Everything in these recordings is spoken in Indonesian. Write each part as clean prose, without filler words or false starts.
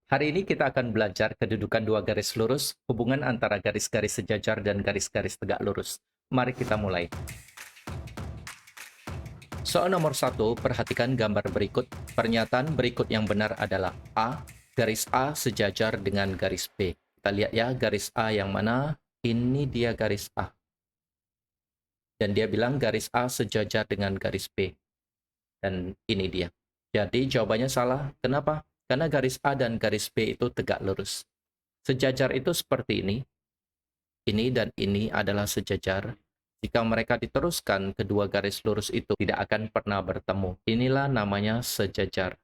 Hari ini kita akan belajar kedudukan dua garis lurus, hubungan antara garis-garis sejajar dan garis-garis tegak lurus. Mari kita mulai. Soal nomor 1, perhatikan gambar berikut. Pernyataan berikut yang benar adalah A, garis A sejajar dengan garis B. Kita lihat ya, garis A yang mana? Ini dia garis A. Dan dia bilang garis A sejajar dengan garis B. Dan ini dia. Jadi jawabannya salah. Kenapa? Karena garis A dan garis B itu tegak lurus. Sejajar itu seperti ini dan ini adalah sejajar. Jika mereka diteruskan, kedua garis lurus itu tidak akan pernah bertemu. Inilah namanya sejajar.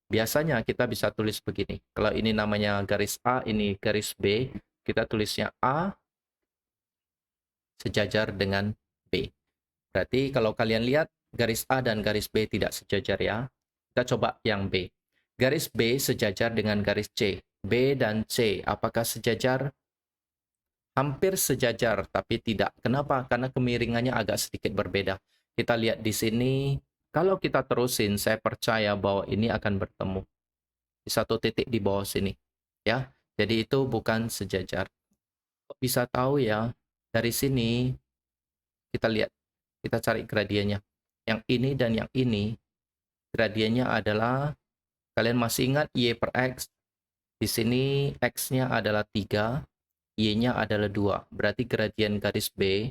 Biasanya kita bisa tulis begini. Kalau ini namanya garis A, ini garis B, kita tulisnya A sejajar dengan B. Berarti kalau kalian lihat, garis A dan garis B tidak sejajar ya. Kita coba yang B. Garis B sejajar dengan garis C. B dan C, apakah sejajar? Hampir sejajar, tapi tidak. Kenapa? Karena kemiringannya agak sedikit berbeda. Kita lihat di sini, kalau kita terusin, saya percaya bahwa ini akan bertemu di satu titik di bawah sini. Ya, jadi itu bukan sejajar. Kok bisa tahu ya? Dari sini, kita lihat, kita cari gradiennya. Yang ini dan yang ini, gradiennya adalah, kalian masih ingat Y per X? Di sini X-nya adalah 3, Y-nya adalah 2. Berarti gradien garis B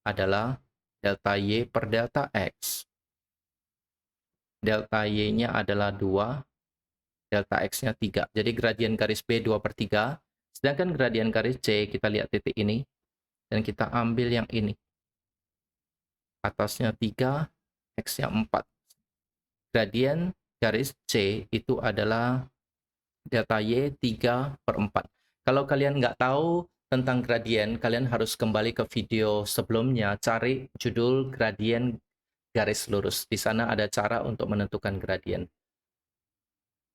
adalah delta Y per delta X. Delta Y-nya adalah 2, delta X-nya 3. Jadi gradien garis B 2 per 3. Sedangkan gradien garis C, kita lihat titik ini. Dan kita ambil yang ini. Atasnya 3, X-nya 4. Gradien garis C itu adalah delta Y 3 per 4. Kalau kalian nggak tahu tentang gradien, kalian harus kembali ke video sebelumnya, cari judul gradien garis lurus. Di sana ada cara untuk menentukan gradien.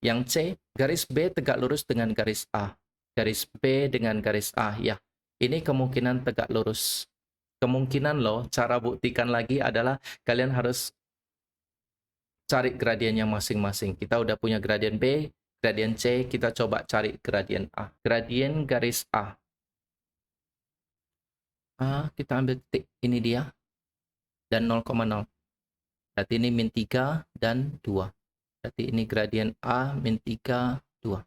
Yang C, garis B tegak lurus dengan garis A. Garis B dengan garis A, ya. Ini kemungkinan tegak lurus. Kemungkinan loh, cara buktikan lagi adalah kalian harus cari gradiennya masing-masing. Kita udah punya gradien B, gradien C, kita coba cari gradien A. Gradien garis A. Kita ambil titik, ini dia. Dan 0,0. Berarti ini min 3 dan 2. Berarti ini gradien A min 3, 2.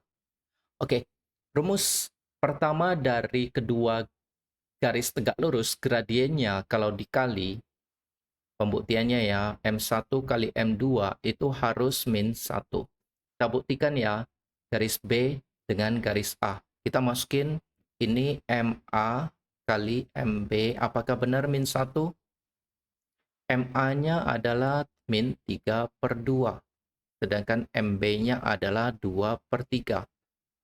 Oke, rumus pertama dari kedua garis tegak lurus, gradiennya kalau dikali, pembuktiannya ya, M1 kali M2 itu harus min 1. Kita buktikan ya, garis B dengan garis A. Kita masukin ini MA kali MB, apakah benar min 1? MA-nya adalah min 3 per 2. Sedangkan MB-nya adalah 2 per 3.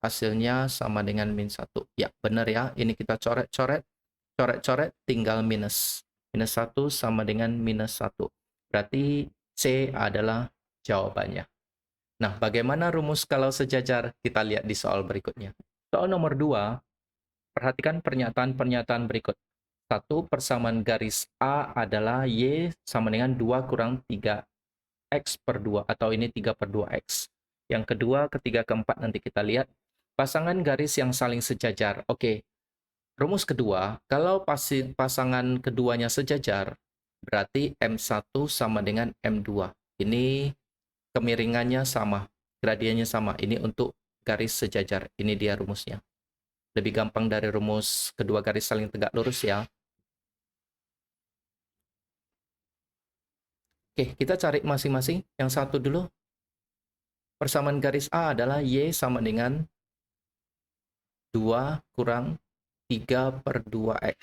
Hasilnya sama dengan min 1. Ya, benar ya. Ini kita coret-coret. Coret-coret tinggal minus. Minus 1 sama dengan minus 1. Berarti C adalah jawabannya. Nah, bagaimana rumus kalau sejajar? Kita lihat di soal berikutnya. Soal nomor 2, perhatikan pernyataan-pernyataan berikut. 1. Persamaan garis A adalah Y sama dengan 2 kurang 3X per 2. Atau ini 3 per 2X. Yang kedua, ketiga, keempat nanti kita lihat. Pasangan garis yang saling sejajar. Oke, rumus kedua, kalau pasangan keduanya sejajar, berarti M1 sama dengan M2. Ini kemiringannya sama, gradiennya sama. Ini untuk garis sejajar. Ini dia rumusnya. Lebih gampang dari rumus kedua garis saling tegak lurus ya. Oke, kita cari masing-masing. Yang satu dulu. Persamaan garis A adalah Y sama dengan 2 kurang 3 per 2X.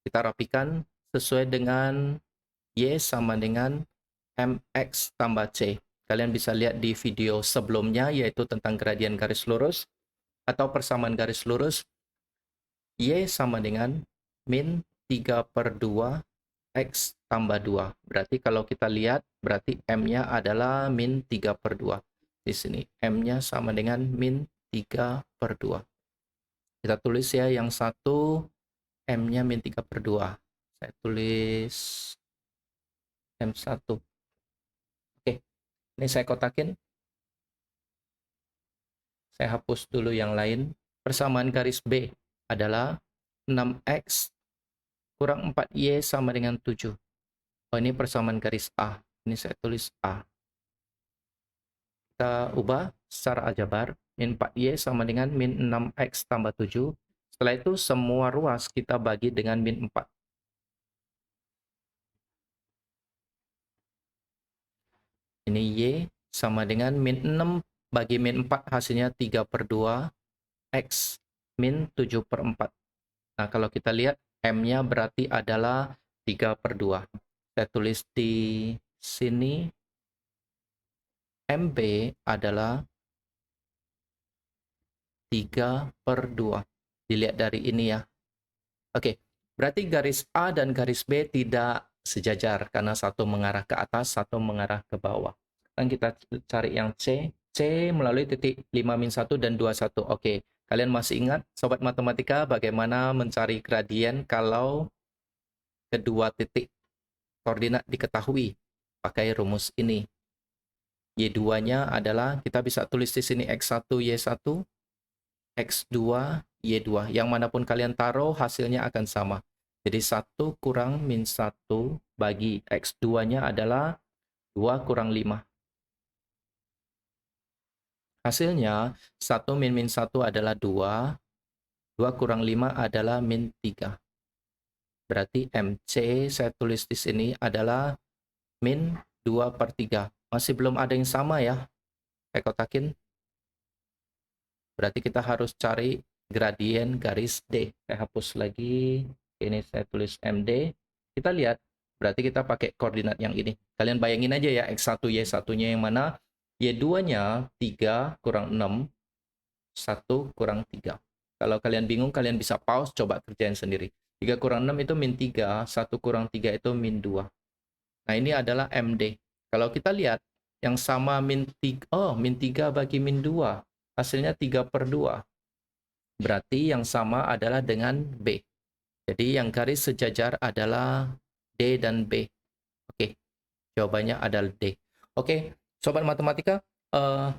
Kita rapikan sesuai dengan Y sama dengan MX tambah C. Kalian bisa lihat di video sebelumnya, yaitu tentang gradien garis lurus atau persamaan garis lurus. Y sama dengan min 3 per 2 X tambah 2. Berarti kalau kita lihat, berarti M-nya adalah min 3 per 2. Di sini M-nya sama dengan min 3 per 2. Kita tulis ya, yang satu M-nya min 3 per 2. Saya tulis M1. Oke, ini saya kotakin. Saya hapus dulu yang lain. Persamaan garis B adalah 6X kurang 4Y sama dengan 7. Oh, ini persamaan garis A. Ini saya tulis A. Kita ubah secara aljabar. Min 4Y sama dengan min 6X tambah 7. Setelah itu semua ruas kita bagi dengan min 4. Ini Y sama dengan min 6 bagi min 4 hasilnya 3/2 X min 7/4. Nah, kalau kita lihat M-nya berarti adalah 3/2. Saya tulis di sini MB adalah 3/2. Dilihat dari ini ya. Oke, berarti garis A dan garis B tidak sejajar karena satu mengarah ke atas, satu mengarah ke bawah. Dan kita cari yang C. C melalui titik 5-1 dan 21. Oke, kalian masih ingat, Sobat Matematika, bagaimana mencari gradien kalau kedua titik koordinat diketahui? Pakai rumus ini. Y2-nya adalah, kita bisa tulis di sini X1, Y1, X2, Y2. Yang manapun kalian taruh, hasilnya akan sama. Jadi 1 kurang min 1 bagi X2-nya adalah 2 kurang 5. Hasilnya, 1 min min 1 adalah 2, 2 kurang 5 adalah min 3. Berarti MC saya tulis di sini adalah min 2/3. Masih belum ada yang sama ya. Saya kotakin. Berarti kita harus cari gradien garis D. Saya hapus lagi. Ini saya tulis MD. Kita lihat, berarti kita pakai koordinat yang ini. Kalian bayangin aja ya, X1, Y1-nya yang mana? Y2-nya 3 kurang 6, 1 kurang 3. Kalau kalian bingung, kalian bisa pause, coba kerjain sendiri. 3 kurang 6 itu min 3, 1 kurang 3 itu min 2. Nah, ini adalah MD. Kalau kita lihat, yang sama min 3, min 3 bagi min 2. Hasilnya 3/2. Berarti yang sama adalah dengan B. Jadi yang garis sejajar adalah D dan B. Oke, jawabannya adalah D. Oke, Sobat Matematika,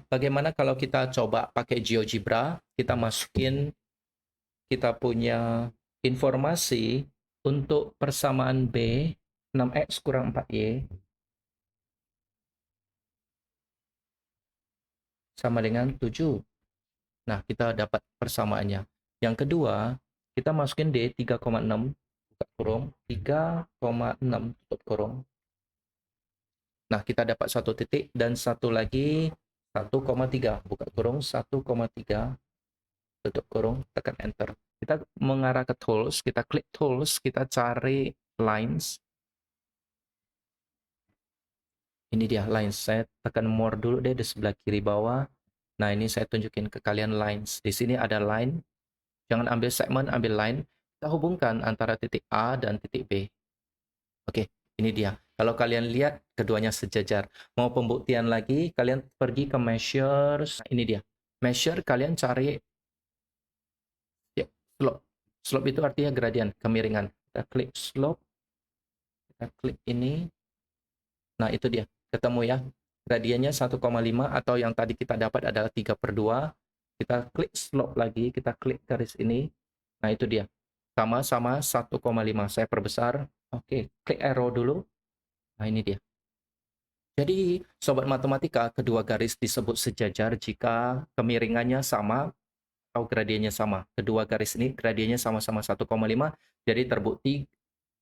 bagaimana kalau kita coba pakai GeoGebra, kita masukin kita punya informasi untuk persamaan B, 6X kurang 4Y, sama dengan 7. Nah, kita dapat persamaannya. Yang kedua, kita masukin D 3,6, buka kurung, 3,6 tutup kurung. Nah, kita dapat satu titik dan satu lagi 1,3, buka kurung, 1,3 tutup kurung, tekan enter. Kita mengarah ke tools, kita klik tools, kita cari lines. Ini dia lines. Saya tekan more dulu deh di sebelah kiri bawah. Nah, ini saya tunjukin ke kalian lines. Di sini ada line. Jangan ambil segmen, ambil line. Kita hubungkan antara titik A dan titik B. Oke, ini dia. Kalau kalian lihat, keduanya sejajar. Mau pembuktian lagi, kalian pergi ke measures. Nah, ini dia. Measure, kalian cari ya, slope. Slope itu artinya gradien, kemiringan. Kita klik slope. Kita klik ini. Nah, itu dia. Ketemu ya. Gradiennya 1,5 atau yang tadi kita dapat adalah 3/2. Kita klik slope lagi, kita klik garis ini. Nah, itu dia. Sama-sama 1,5. Saya perbesar. Oke, klik arrow dulu. Nah, ini dia. Jadi, Sobat Matematika, kedua garis disebut sejajar jika kemiringannya sama atau gradiennya sama. Kedua garis ini gradiennya sama-sama 1,5, jadi terbukti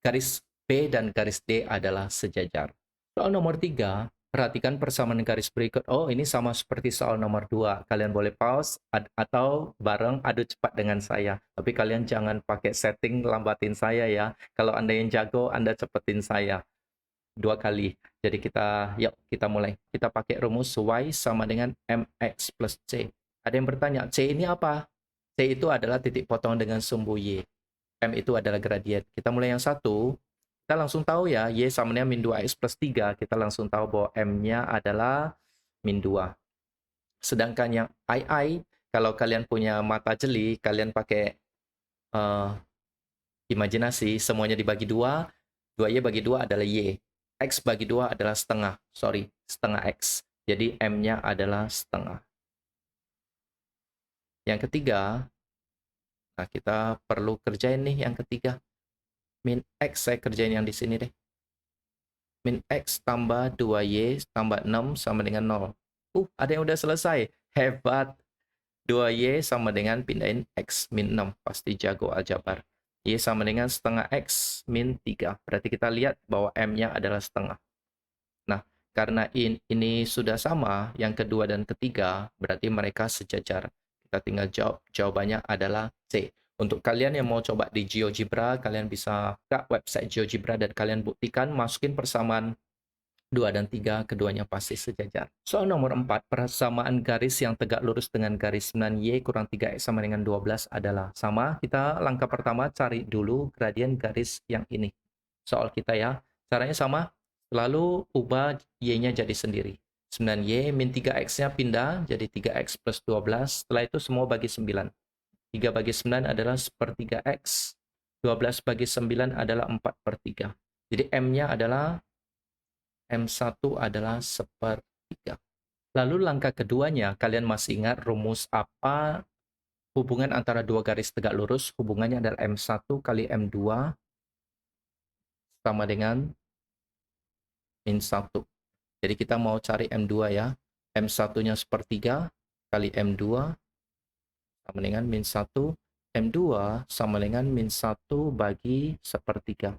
garis B dan garis D adalah sejajar. Soal nomor 3, perhatikan persamaan garis berikut. Oh, ini sama seperti soal nomor 2. Kalian boleh pause atau bareng adu cepat dengan saya. Tapi kalian jangan pakai setting lambatin saya ya. Kalau Anda yang jago, Anda cepetin saya 2 kali. Jadi yuk kita mulai. Kita pakai rumus Y sama dengan MX plus C. Ada yang bertanya, C ini apa? C itu adalah titik potong dengan sumbu Y. M itu adalah gradien. Kita mulai yang satu. Kita langsung tahu ya, Y sama dengan min 2X plus 3. Kita langsung tahu bahwa M-nya adalah min 2. Sedangkan yang I, kalau kalian punya mata jeli, kalian pakai imajinasi, semuanya dibagi 2. 2Y bagi 2 adalah Y. X bagi 2 adalah setengah. Sorry, setengah X. Jadi M-nya adalah setengah. Yang ketiga, nah kita perlu kerjain nih yang ketiga. Min X saya kerjain yang di sini deh. Min X tambah 2Y tambah 6 sama dengan 0. Ada yang udah selesai. Hebat. 2Y sama dengan pindahin X min 6. Pasti jago aljabar. Y sama dengan setengah X min 3. Berarti kita lihat bahwa M-nya adalah setengah. Nah, karena ini sudah sama, yang kedua dan ketiga, berarti mereka sejajar. Kita tinggal jawab, jawabannya adalah C. Untuk kalian yang mau coba di GeoGebra, kalian bisa buka website GeoGebra dan kalian buktikan, masukin persamaan 2 dan 3, keduanya pasti sejajar. Soal nomor 4, persamaan garis yang tegak lurus dengan garis 9Y kurang 3X sama dengan 12 adalah sama. Kita langkah pertama cari dulu gradien garis yang ini. Soal kita ya, caranya sama, lalu ubah Y-nya jadi sendiri. 9Y min 3X-nya pindah jadi 3X plus 12, setelah itu semua bagi 9. 3 bagi 9 adalah sepertiga X, 12 bagi 9 adalah 4 per 3. Jadi M-nya adalah M1 adalah sepertiga. Lalu langkah keduanya, kalian masih ingat rumus apa hubungan antara dua garis tegak lurus? Hubungannya adalah M1 kali M2 sama dengan min 1. Jadi kita mau cari M2 ya. M1-nya sepertiga kali M2 sama dengan min 1. M2 sama dengan min 1 bagi sepertiga.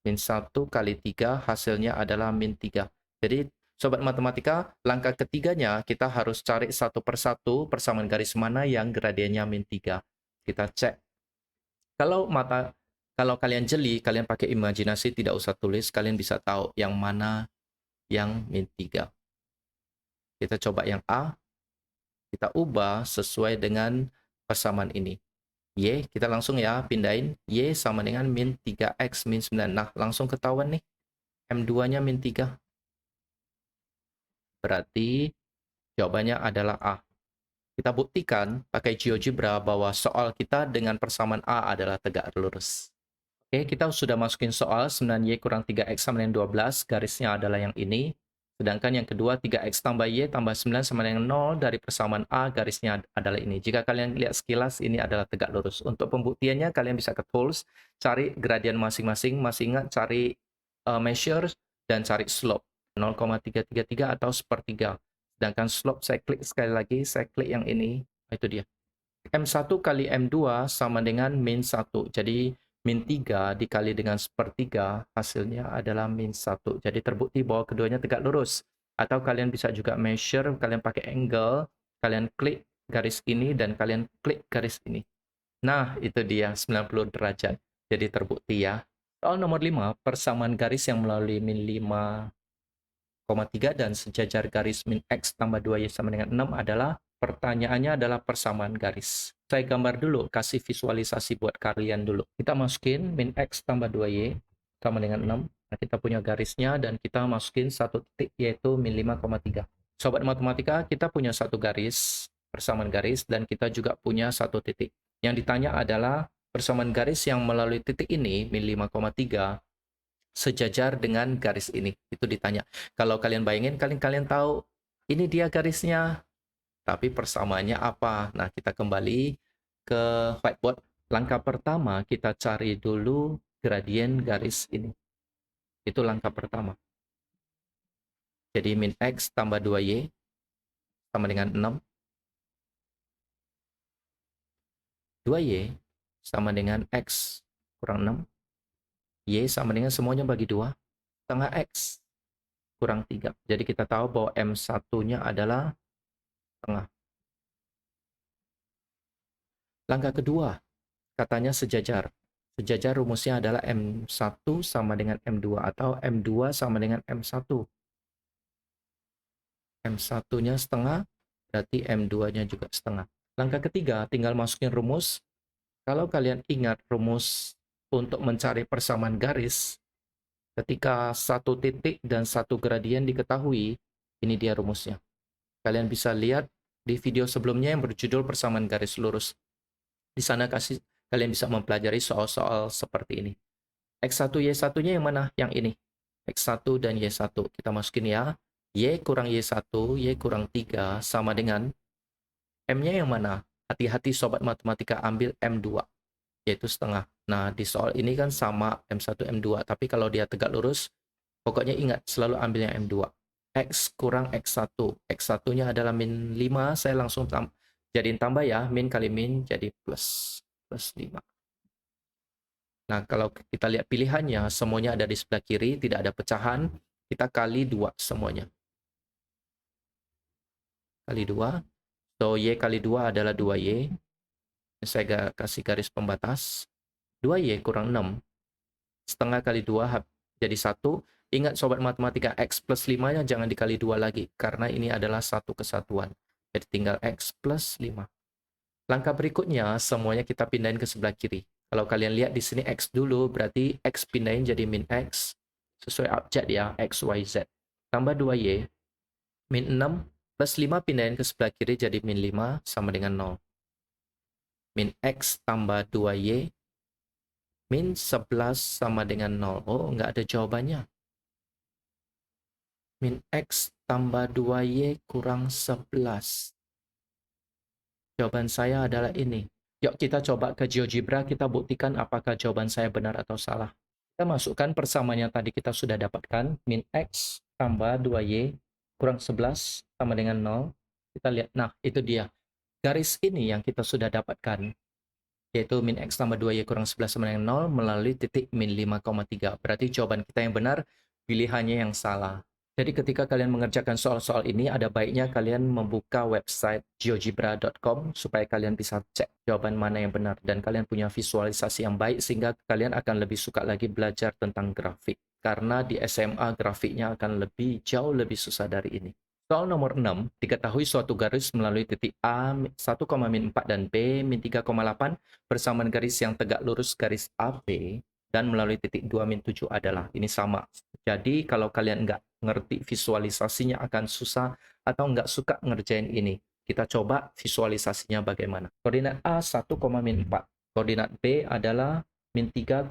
Min 1 kali 3 hasilnya adalah min 3. Jadi sobat matematika, langkah ketiganya kita harus cari satu persatu persamaan garis mana yang gradiennya min 3. Kita cek. Kalau kalian jeli, kalian pakai imajinasi, tidak usah tulis, kalian bisa tahu yang mana yang min 3. Kita coba yang A, kita ubah sesuai dengan persamaan ini. Y, kita langsung ya pindahin. Y sama dengan min 3X min 9. Nah, langsung ketahuan nih. M2-nya min 3. Berarti jawabannya adalah A. Kita buktikan pakai GeoGebra bahwa soal kita dengan persamaan A adalah tegak lurus. Oke, kita sudah masukin soal 9Y kurang 3X sama dengan 12. Garisnya adalah yang ini. Sedangkan yang kedua 3X tambah Y tambah 9 sama dengan 0 dari persamaan A, garisnya adalah ini. Jika kalian lihat sekilas, ini adalah tegak lurus. Untuk pembuktiannya, kalian bisa ke tools, cari gradien masing-masing. Masih ingat cari measure dan cari slope. 0,333 atau sepertiga. Sedangkan slope saya klik sekali lagi, saya klik yang ini. Itu dia. M1 kali M2 sama dengan min 1. Jadi min 3 dikali dengan sepertiga, hasilnya adalah min 1. Jadi terbukti bahwa keduanya tegak lurus. Atau kalian bisa juga measure, kalian pakai angle, kalian klik garis ini dan kalian klik garis ini. Nah, itu dia 90 derajat. Jadi terbukti ya. Soal nomor 5, persamaan garis yang melalui min 5,3 dan sejajar garis min X tambah 2Y sama dengan 6 adalah, pertanyaannya adalah persamaan garis. Saya gambar dulu, kasih visualisasi buat kalian dulu. Kita masukin min X tambah 2Y sama dengan 6. Nah, kita punya garisnya dan kita masukin satu titik yaitu min 5,3. Sobat matematika, kita punya satu garis, persamaan garis, dan kita juga punya satu titik. Yang ditanya adalah persamaan garis yang melalui titik ini, min 5,3, sejajar dengan garis ini. Itu ditanya. Kalau kalian bayangin, kalian tahu ini dia garisnya, tapi persamaannya apa? Nah, kita kembali ke whiteboard. Langkah pertama, kita cari dulu gradien garis ini. Itu langkah pertama. Jadi min X tambah 2Y sama dengan 6. 2Y sama dengan X kurang 6. Y sama dengan semuanya bagi 2. Setengah X kurang 3. Jadi kita tahu bahwa M1-nya adalah setengah. Langkah kedua, katanya sejajar. Sejajar rumusnya adalah M1 sama dengan M2 atau M2 sama dengan M1. M1-nya setengah, berarti M2-nya juga setengah. Langkah ketiga, tinggal masukin rumus. Kalau kalian ingat rumus untuk mencari persamaan garis, ketika satu titik dan satu gradien diketahui, ini dia rumusnya. Kalian bisa lihat di video sebelumnya yang berjudul persamaan garis lurus. Di sana kalian bisa mempelajari soal-soal seperti ini. X1, Y1-nya yang mana? Yang ini. X1 dan Y1. Kita masukin ya. Y kurang Y1, Y kurang 3 sama dengan M-nya yang mana? Hati-hati sobat matematika, ambil M2, yaitu setengah. Nah, di soal ini kan sama M1, M2, tapi kalau dia tegak lurus, pokoknya ingat, selalu ambil yang M2. X kurang X1. X1-nya adalah min 5, saya langsung jadiin tambah ya, min kali min jadi plus 5. Nah, kalau kita lihat pilihannya, semuanya ada di sebelah kiri, tidak ada pecahan, kita kali 2 semuanya. Kali 2, so Y kali 2 adalah 2Y. Saya kasih garis pembatas. 2Y kurang 6. Setengah kali 2 jadi 1. Ingat sobat matematika, X plus 5-nya jangan dikali 2 lagi, karena ini adalah satu kesatuan. Jadi tinggal X plus 5. Langkah berikutnya, semuanya kita pindahin ke sebelah kiri. Kalau kalian lihat di sini X dulu, berarti X pindahin jadi min X. Sesuai abjad ya, X, Y, Z. Tambah 2Y, min 6, plus 5 pindahin ke sebelah kiri jadi min 5, sama dengan 0. Min X tambah 2Y, min 11 sama dengan 0. Oh, nggak ada jawabannya. Min X tambah 2Y kurang 11. Jawaban saya adalah ini. Yuk kita coba ke GeoGebra, kita buktikan apakah jawaban saya benar atau salah. Kita masukkan persamaan yang tadi kita sudah dapatkan. Min X tambah 2Y kurang 11 sama dengan 0. Kita lihat, nah itu dia. Garis ini yang kita sudah dapatkan, yaitu min X tambah 2Y kurang 11 sama dengan 0 melalui titik min 5,3. Berarti jawaban kita yang benar, pilihannya yang salah. Jadi ketika kalian mengerjakan soal-soal ini, ada baiknya kalian membuka website geogebra.com supaya kalian bisa cek jawaban mana yang benar. Dan kalian punya visualisasi yang baik sehingga kalian akan lebih suka lagi belajar tentang grafik. Karena di SMA grafiknya akan jauh lebih susah dari ini. Soal nomor 6, diketahui suatu garis melalui titik A 1,4 dan B min 3,8 bersamaan garis yang tegak lurus garis AB dan melalui titik 2 min 7 adalah. Ini sama. Jadi kalau kalian nggak ngerti visualisasinya akan susah atau nggak suka ngerjain ini. Kita coba visualisasinya bagaimana. Koordinat A 1,4. Koordinat B adalah min 3,8.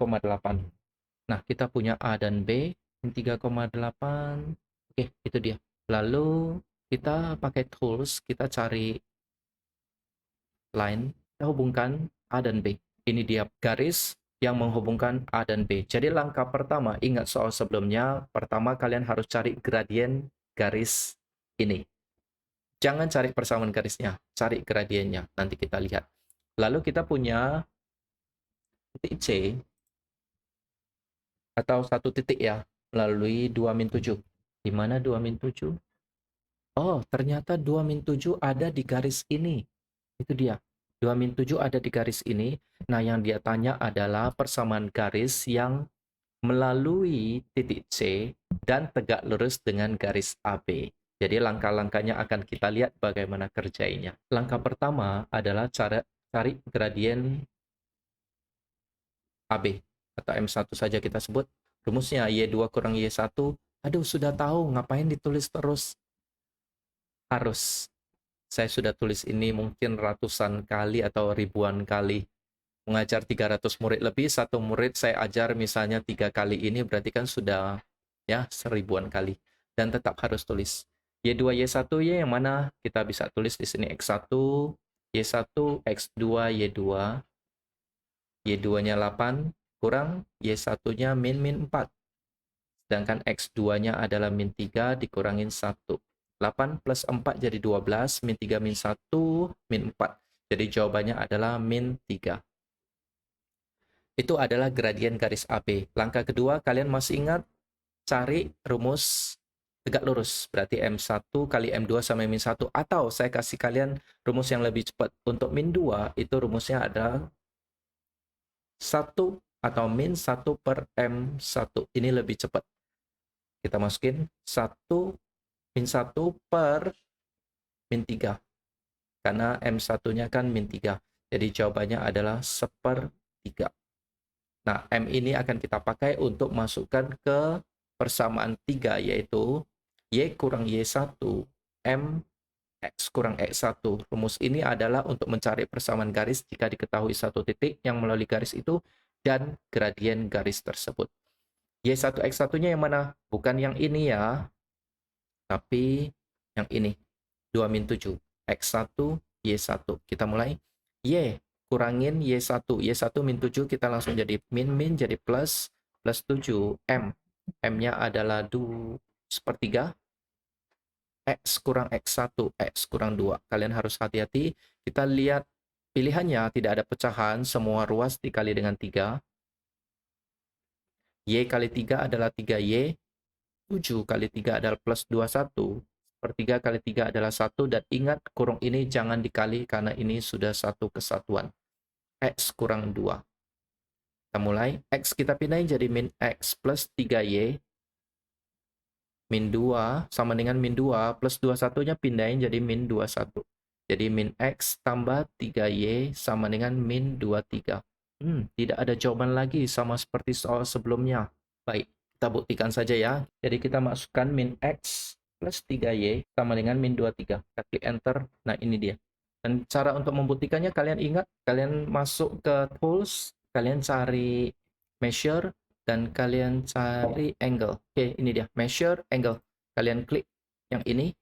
Nah, kita punya A dan B min 3,8. Oke, itu dia. Lalu kita pakai tools, kita cari line, kita hubungkan A dan B. Ini dia garis yang menghubungkan A dan B. Jadi langkah pertama, ingat soal sebelumnya, pertama kalian harus cari gradien garis ini. Jangan cari persamaan garisnya, cari gradiennya. Nanti kita lihat. Lalu kita punya titik C, atau satu titik ya, melalui 2 min 7. Di mana 2 min 7? Oh, ternyata 2 min 7 ada di garis ini. Itu dia. 2 min 7 ada di garis ini. Nah, yang dia tanya adalah persamaan garis yang melalui titik C dan tegak lurus dengan garis AB. Jadi langkah-langkahnya akan kita lihat bagaimana kerjainya. Langkah pertama adalah cari gradien AB atau M1 saja kita sebut. Rumusnya Y2 kurang Y1. Aduh, sudah tahu, ngapain ditulis terus? Harus. Saya sudah tulis ini mungkin ratusan kali atau ribuan kali. Mengajar 300 murid lebih, satu murid saya ajar misalnya 3 kali ini, berarti kan sudah ya 1000-an kali. Dan tetap harus tulis. Y2, Y1, Y yang mana? Kita bisa tulis di sini X1, Y1, X2, Y2. Y2-nya 8, kurang Y1-nya min 4. Sedangkan X2-nya adalah min 3 dikurangin 1. 8 plus 4 jadi 12, min 3 min 1, min 4. Jadi jawabannya adalah min 3. Itu adalah gradien garis AB. Langkah kedua, kalian masih ingat cari rumus tegak lurus. Berarti M1 kali M2 sama min 1. Atau saya kasih kalian rumus yang lebih cepat. Untuk min 2, itu rumusnya adalah 1 atau min 1 per M1. Ini lebih cepat. Kita masukin 1 min 1 per min 3. Karena M1-nya kan min 3. Jadi jawabannya adalah 1/3. Nah, M ini akan kita pakai untuk masukkan ke persamaan 3, yaitu Y kurang Y1, M X kurang X1. Rumus ini adalah untuk mencari persamaan garis jika diketahui satu titik yang melalui garis itu dan gradien garis tersebut. Y1 X1-nya yang mana? Bukan yang ini ya, tapi yang ini. 2 min 7. X1 Y1. Kita mulai. Y kurangin Y1. Y1 min 7 kita langsung jadi min jadi plus 7. M-nya adalah 2 sepertiga. X kurang X1, X kurang 2. Kalian harus hati-hati. Kita lihat pilihannya, tidak ada pecahan, semua ruas dikali dengan 3. Y kali 3 adalah 3Y. 7 kali 3 adalah plus 21. Sepertiga kali 3 adalah 1. Dan ingat, kurung ini jangan dikali karena ini sudah satu kesatuan. X kurang 2. Kita mulai. X kita pindahin jadi min X plus 3Y. Min 2 sama dengan min 2 plus 21-nya pindahin jadi min 21. Jadi min X tambah 3Y sama dengan min 23. Tidak ada jawaban lagi sama seperti soal sebelumnya. Baik, kita buktikan saja ya. Jadi kita masukkan min X plus 3Y sama dengan min 23. Kita klik enter. Nah, ini dia. Dan cara untuk membuktikannya kalian ingat, kalian masuk ke tools, kalian cari measure, dan kalian cari angle. Oke, ini dia, measure angle. Kalian klik yang ini,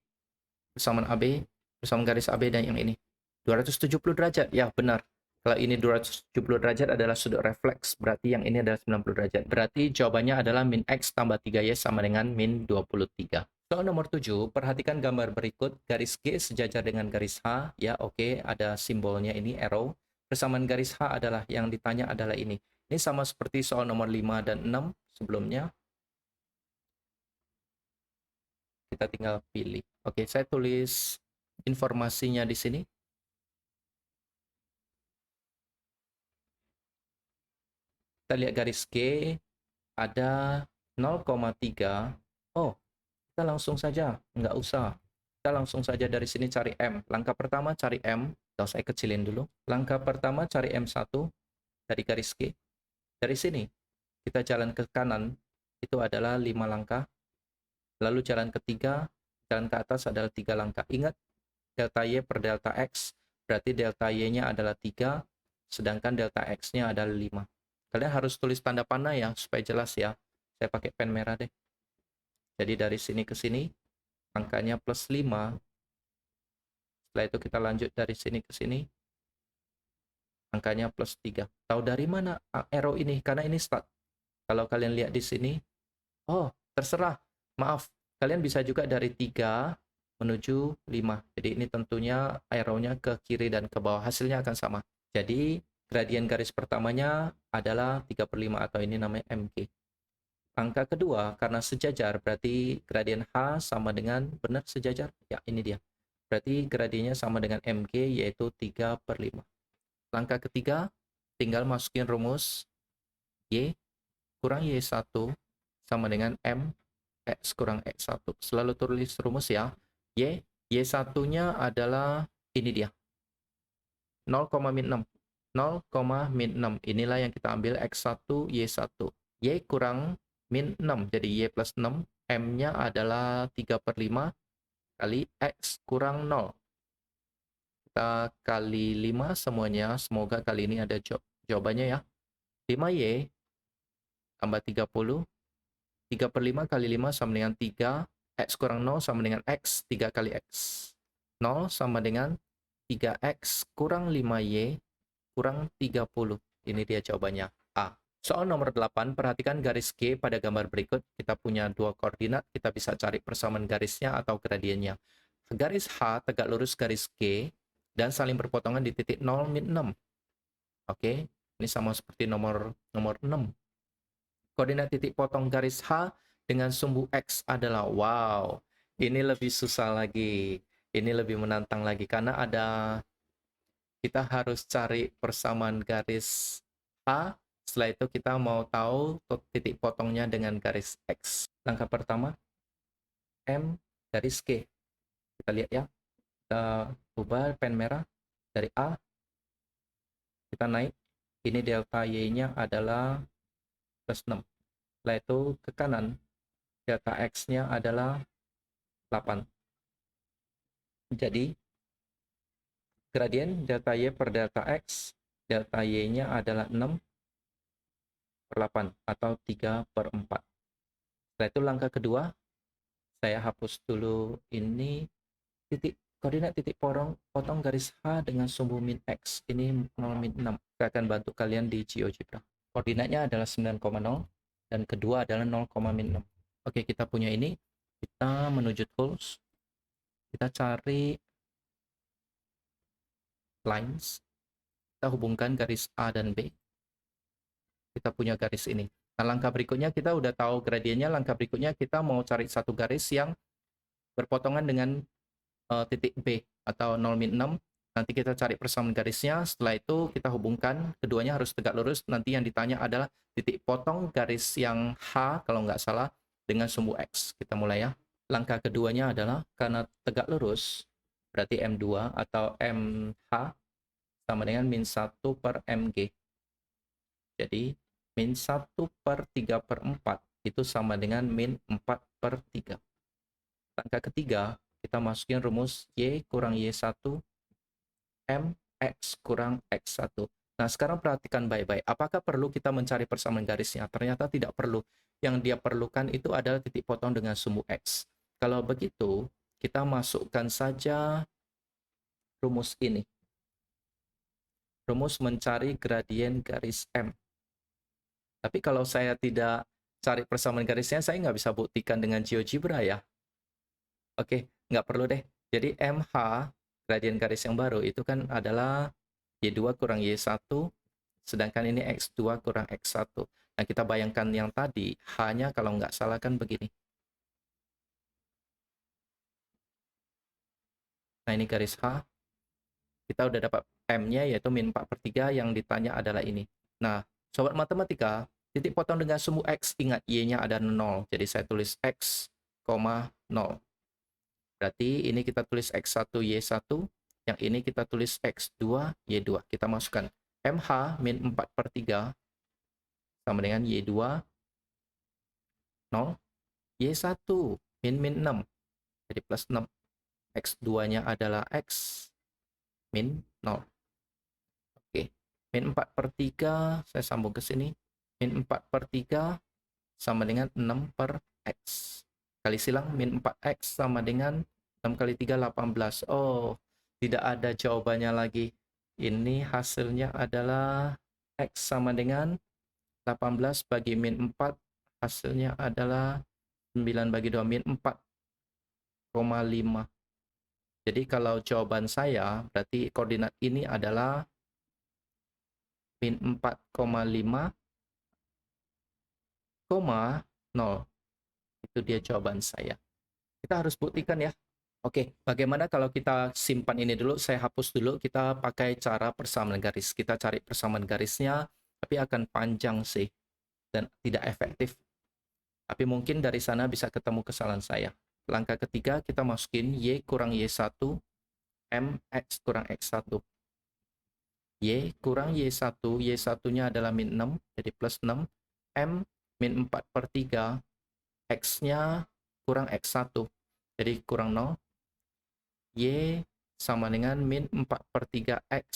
bersamaan AB, bersamaan garis AB, dan yang ini. 270 derajat, ya benar. Kalau ini 270 derajat adalah sudut refleks, berarti yang ini adalah 90 derajat. Berarti jawabannya adalah min X tambah 3Y sama dengan min 23. Soal nomor 7, perhatikan gambar berikut. Garis G sejajar dengan garis H. Ya, oke, ada simbolnya ini, arrow. Persamaan garis H adalah, yang ditanya adalah ini. Ini sama seperti soal nomor 5 dan 6 sebelumnya. Kita tinggal pilih. Oke, saya tulis informasinya di sini. Kita lihat garis G ada 0,3. Oh, kita langsung saja, nggak usah. Kita langsung saja dari sini cari M. Langkah pertama cari M. Saya kecilin dulu. Langkah pertama cari M1 dari garis G. Dari sini kita jalan ke kanan, itu adalah 5 langkah. Lalu jalan ketiga, jalan ke atas adalah 3 langkah. Ingat, delta Y per delta X, berarti delta Y-nya adalah 3, sedangkan delta X-nya adalah 5. Kalian harus tulis tanda panah ya, supaya jelas ya. Saya pakai pen merah deh. Jadi dari sini ke sini, angkanya plus 5. Setelah itu kita lanjut dari sini ke sini, angkanya plus 3. Tahu dari mana arrow ini? Karena ini start. Kalau kalian lihat di sini, oh, terserah. Maaf, kalian bisa juga dari 3 menuju 5. Jadi ini tentunya arrow-nya ke kiri dan ke bawah. Hasilnya akan sama. Jadi gradien garis pertamanya adalah 3/5 atau ini namanya MG. Angka kedua, karena sejajar, berarti gradien H sama dengan, benar sejajar? Ya, ini dia. Berarti gradiennya sama dengan MG, yaitu 3/5. Langkah ketiga, tinggal masukin rumus Y kurang Y1 sama dengan M X kurang X1. Selalu tulis rumus ya. Y1-nya adalah ini dia. 0,6. 0,6. Inilah yang kita ambil X1, Y1. Y kurang min 6. Jadi Y plus 6. M-nya adalah 3/5 kali X kurang 0. Kita kali 5 semuanya. Semoga kali ini ada jawabannya ya. 5Y tambah 30. 3/5 kali 5 sama dengan 3. X kurang 0 sama dengan X. 3 kali X. 0 sama dengan 3X kurang 5Y kurang 30. Ini dia jawabannya. A. Soal nomor 8, perhatikan garis G pada gambar berikut. Kita punya 2 koordinat. Kita bisa cari persamaan garisnya atau gradiennya. Garis H tegak lurus garis G dan saling berpotongan di titik 0, min 6. Oke, ini sama seperti nomor 6. Koordinat titik potong garis H dengan sumbu X adalah, wow, ini lebih susah lagi. Ini lebih menantang lagi karena kita harus cari persamaan garis H. Setelah itu kita mau tahu titik potongnya dengan garis X. Langkah pertama, M garis G. Kita lihat ya. Kita ubah pen merah dari A. Kita naik. Ini delta Y-nya adalah plus 6. Setelah itu ke kanan, delta X-nya adalah 8. Jadi, gradien delta Y per delta X, delta Y-nya adalah 6/8 atau 3/4. Setelah itu langkah kedua, saya hapus dulu ini titik Koordinat titik potong garis H dengan sumbu min X. Ini 0 min 6. Saya akan bantu kalian di GeoGebra. Koordinatnya adalah 9,0 dan kedua adalah 0, min 6. Oke, kita punya ini. Kita menuju tools. Kita cari lines. Kita hubungkan garis A dan B. Kita punya garis ini. Nah, langkah berikutnya kita udah tahu gradiennya. Langkah berikutnya kita mau cari satu garis yang berpotongan dengan titik B atau 0 min 6. Nanti kita cari persamaan garisnya. Setelah itu kita hubungkan. Keduanya harus tegak lurus. Nanti yang ditanya adalah titik potong garis yang H kalau nggak salah dengan sumbu X. Kita mulai ya. Langkah keduanya adalah karena tegak lurus, berarti M2 atau MH sama dengan min 1 per MG. Jadi min 1 per 3 per 4 itu sama dengan min 4 per 3. Langkah ketiga, kita masukin rumus Y kurang Y1 MX kurang X1. Nah, sekarang perhatikan baik-baik. Apakah perlu kita mencari persamaan garisnya? Ternyata tidak perlu. Yang dia perlukan itu adalah titik potong dengan sumbu X. Kalau begitu, kita masukkan saja rumus ini. Rumus mencari gradien garis M. Tapi kalau saya tidak cari persamaan garisnya, saya nggak bisa buktikan dengan GeoGebra ya. Oke, nggak perlu deh. Jadi MH, gradien garis yang baru, itu kan adalah Y2 kurang Y1, sedangkan ini X2 kurang X1. Nah, kita bayangkan yang tadi, H-nya kalau nggak salah kan begini. Nah, ini garis H. Kita udah dapat M-nya, yaitu min 4 per 3, yang ditanya adalah ini. Nah, sobat matematika, titik potong dengan sumbu X, ingat Y-nya ada 0. Jadi saya tulis X, 0. Berarti ini kita tulis X1, Y1. Yang ini kita tulis X2, Y2. Kita masukkan MH min 4 per 3 sama dengan Y2, 0. Y1 min 6. Jadi plus 6. X2-nya adalah X min 0. Oke. Min 4 per 3, saya sambung ke sini. Min 4 per 3 sama dengan 6 per X. Kali silang, min 4X sama dengan 6 kali 3, 18. Oh, tidak ada jawabannya lagi. Ini hasilnya adalah X sama dengan 18 bagi min 4. Hasilnya adalah 9 bagi 2, min 4,5. Jadi kalau jawaban saya, berarti koordinat ini adalah min 4,5, 0. Itu dia jawaban saya. Kita harus buktikan ya. Oke, bagaimana kalau kita simpan ini dulu, saya hapus dulu, kita pakai cara persamaan garis. Kita cari persamaan garisnya, tapi akan panjang sih, dan tidak efektif. Tapi mungkin dari sana bisa ketemu kesalahan saya. Langkah ketiga, kita masukin Y kurang Y1, MX kurang X1. Y kurang Y1, Y1-nya adalah min 6, jadi plus 6. M min 4 per 3, X-nya kurang X1, jadi kurang 0. Y sama dengan min 4 per 3X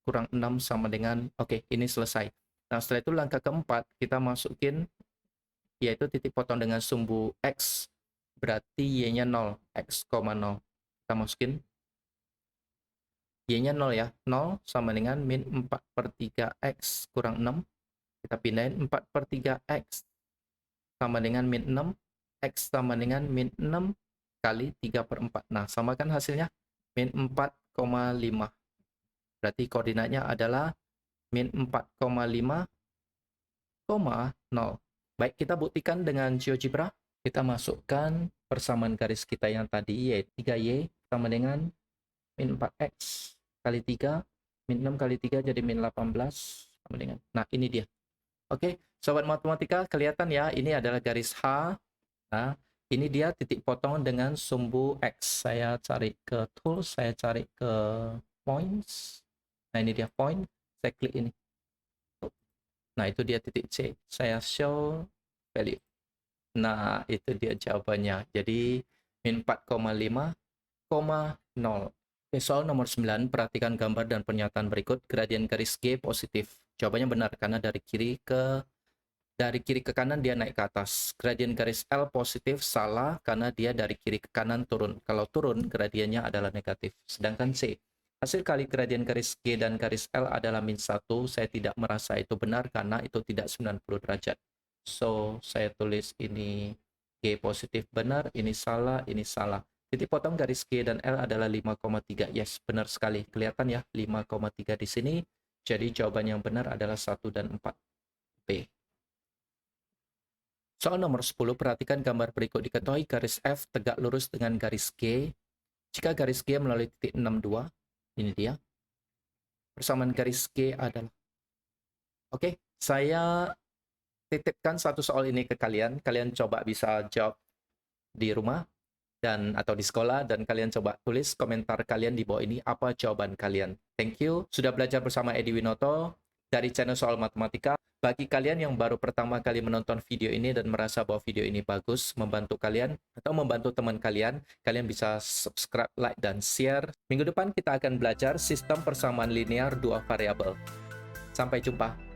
kurang 6 sama dengan, oke, ini selesai. Nah, setelah itu langkah keempat, kita masukin, yaitu titik potong dengan sumbu X, berarti Y-nya 0, X, 0. Kita masukin, Y-nya 0 ya, 0 sama dengan min 4 per 3X kurang 6. Kita pindahin 4 per 3X sama dengan min 6, X sama dengan min 6 kali 3 per 4. Nah, samakan hasilnya min 4,5. Berarti koordinatnya adalah min 4,5, 0. Baik, kita buktikan dengan GeoGebra. Kita masukkan persamaan garis kita yang tadi, yaitu 3Y sama dengan min 4X kali 3, min 6 kali 3 jadi min 18 sama dengan. Nah, ini dia. Oke, sobat matematika, kelihatan ya, ini adalah garis H. Nah, ini dia titik potong dengan sumbu X. Saya cari ke tools, saya cari ke points. Nah, ini dia point, saya klik ini. Nah, itu dia titik C. Saya show value. Nah, itu dia jawabannya. Jadi, min 4,5, 0. Oke, soal nomor 9, perhatikan gambar dan pernyataan berikut. Gradien garis G positif. Jawabannya benar, karena dari kiri ke Dari kiri ke kanan dia naik ke atas. Gradien garis L positif, salah karena dia dari kiri ke kanan turun. Kalau turun, gradiennya adalah negatif. Sedangkan C, hasil kali gradien garis G dan garis L adalah min 1. Saya tidak merasa itu benar karena itu tidak 90 derajat. So, saya tulis ini G positif benar, ini salah, ini salah. Titik potong garis G dan L adalah 5,3. Yes, benar sekali. Kelihatan ya, 5,3 di sini. Jadi jawaban yang benar adalah 1 dan 4. B. Soal nomor 10, perhatikan gambar berikut. Diketahui garis F tegak lurus dengan garis G. Jika garis G melalui titik 62, ini dia. Persamaan garis G adalah. Oke, saya titipkan satu soal ini ke kalian. Kalian coba bisa jawab di rumah dan atau di sekolah, dan kalian coba tulis komentar kalian di bawah ini apa jawaban kalian. Thank you sudah belajar bersama Edi Winoto dari channel Soal Matematika. Bagi kalian yang baru pertama kali menonton video ini dan merasa bahwa video ini bagus, membantu kalian atau membantu teman kalian, kalian bisa subscribe, like, dan share. Minggu depan kita akan belajar sistem persamaan linear dua variabel. Sampai jumpa.